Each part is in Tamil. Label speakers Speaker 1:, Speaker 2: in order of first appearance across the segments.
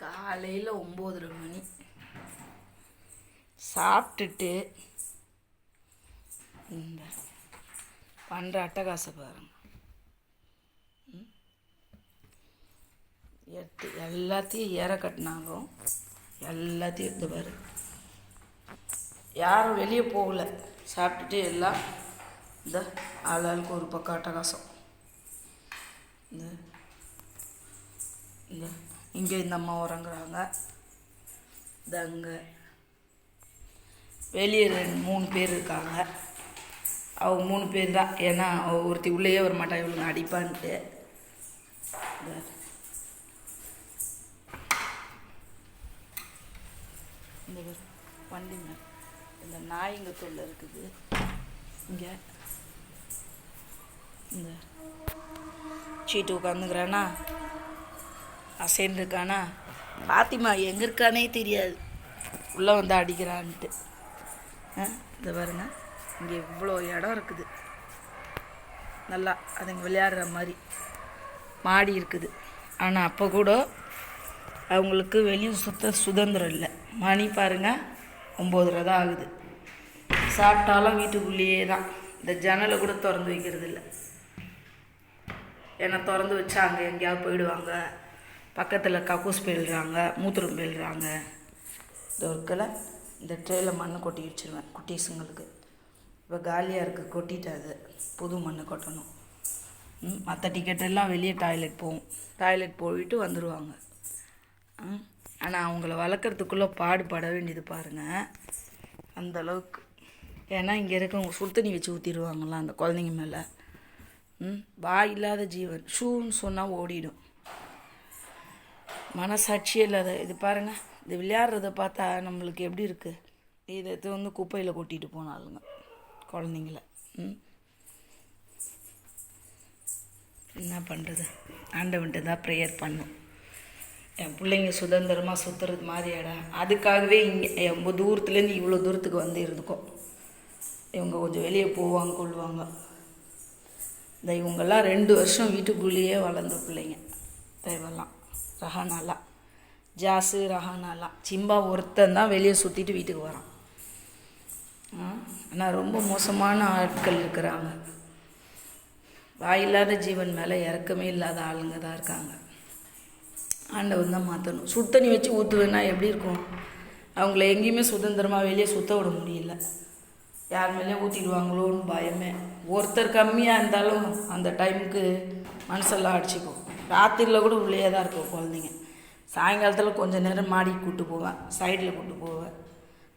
Speaker 1: காலையில் 9:30 மணி சாப்பிட்டுட்டு இந்த பண்ணுற அட்டகாச பாருங்க. எடுத்து எல்லாத்தையும் ஏற கட்டினாங்க. எல்லாத்தையும் எடுத்து பாரு. யாரும் வெளியே போகல. சாப்பிட்டுட்டு எல்லாம் இந்த ஆளாளுக்கு ஒரு பக்கம் அட்டகாசம். இந்த இந்த இங்கே இந்த அம்மா உறங்குறாங்க. இந்த அங்கே வெளியே 3 பேர் இருக்காங்க. அவங்க 3 பேர் தான். ஏன்னா ஒருத்தி உள்ளேயே வர மாட்டா, இவளுங்க அடிப்பான்ட்டு. இந்த வண்டிங்க இந்த நாய்ங்க தொல்லை இருக்குது. இங்கே இந்த சீட்டு உட்காந்துக்கிறானா, அசைன்ருக்கானா, பாத்திமா எங்கே இருக்கானே தெரியாது, உள்ளே வந்து அடிக்கிறான்ட்டு. இந்த பாருங்க, இங்கே இவ்வளோ இடம் இருக்குது. நல்லா அதுங்க விளையாடுற மாதிரி மாடி இருக்குது. ஆனால் அப்போ கூட அவங்களுக்கு வெளியே சுதந்திரம் இல்லை. மணி பாருங்கள் 9:30 தான் ஆகுது. சாப்பிட்டாலும் வீட்டுக்குள்ளேயே தான். இந்த ஜன்னலை கூட திறந்து வைக்கிறது இல்லை. ஏன்னா திறந்து வச்சா அங்கே எங்கேயாவது போயிடுவாங்க. பக்கத்தில் கக்கூஸ் போயிடுறாங்க, மூத்திரம் போயிடுறாங்க. இந்த ஒர்க்கில் இந்த ட்ரேயில் மண் கொட்டி வச்சுருவேன் குட்டீஸுங்களுக்கு. இப்போ காலியாக இருக்குது, கொட்டிட்டாது. புது மண் கொட்டணும். மற்ற டிக்கெட்டெல்லாம் வெளியே டாய்லெட் போகும். டாய்லெட் போயிட்டு வந்துடுவாங்க. ஆனால் அவங்கள வளர்க்குறதுக்குள்ளே பாடுபட வேண்டியது பாருங்கள், அந்தளவுக்கு. ஏன்னா இங்கே இருக்கவங்க சுடு தண்ணி வச்சு ஊற்றிடுவாங்களாம் அந்த குழந்தைங்க மேலே. வாய் இல்லாத ஜீவன். ஷூன்னு சொன்னால் ஓடிடும். மனசாட்சியே இல்லாத இது பாருங்கள். இது விளையாடுறத பார்த்தா நம்மளுக்கு எப்படி இருக்குது. இதை வந்து குப்பையில் கொட்டிட்டு போனாலுங்க குழந்தைங்கள. என்ன பண்ணுறது, ஆண்டவன்ட்டு தான் ப்ரேயர் பண்ணும். என் பிள்ளைங்க சுதந்திரமாக சுற்றுறது மாதிரி இடம். அதுக்காகவே இங்கே ரொம்ப தூரத்துலேருந்து இவ்வளோ தூரத்துக்கு வந்து இருந்துக்கும். இவங்க கொஞ்சம் வெளியே போவாங்க கொள்வாங்க. இந்த இவங்கெல்லாம் 2 வருஷம் வீட்டுக்குள்ளேயே வளர்ந்த பிள்ளைங்க. தேவெல்லாம் ரஹானாலாம் ஜாஸு ரஹானாலாம். சிம்பா ஒருத்தன் தான் வெளியே சுற்றிட்டு வீட்டுக்கு வரான். ஆனால் ரொம்ப மோசமான ஆட்கள் இருக்கிறாங்க. வாயில்லாத ஜீவன் மேலே இறக்கமே இல்லாத ஆளுங்க தான் இருக்காங்க. ஆண்டவன் தான் மாற்றணும். சுடு தண்ணி வச்சு ஊற்றுவேன்னா எப்படி இருக்கும். அவங்கள எங்கேயுமே சுதந்திரமாக வெளியே சுற்ற விட முடியல. யார் மேலேயும் ஊற்றிடுவாங்களோன்னு பயமே. ஒருத்தர் கம்மியாக இருந்தாலும் அந்த டைமுக்கு மனசெல்லாம் அடிச்சிக்கும். ராத்திரியில் கூட உள்ளே தான் இருக்கும் குழந்தைங்க. சாயங்காலத்தில் கொஞ்சம் நேரம் மாடிக்கு கூப்பிட்டு போவேன், சைடில் கூப்பிட்டு போவேன்.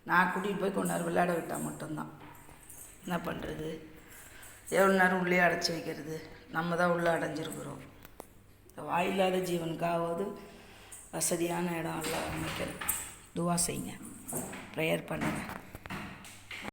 Speaker 1: நான் கூட்டிகிட்டு போய் கொஞ்ச நேரம் விளையாட விட்டால் மட்டும்தான். என்ன பண்ணுறது, எவ்வளோ நேரம் உள்ளே அடைச்சி வைக்கிறது. நம்ம தான் உள்ளே அடைஞ்சிருக்கிறோம். வாயில்லாத ஜீவனுக்காவது வசதியான இடம் எல்லாம் அமைக்கிறேன். துவா செய்யுங்க, ப்ரேயர் பண்ணுங்கள்.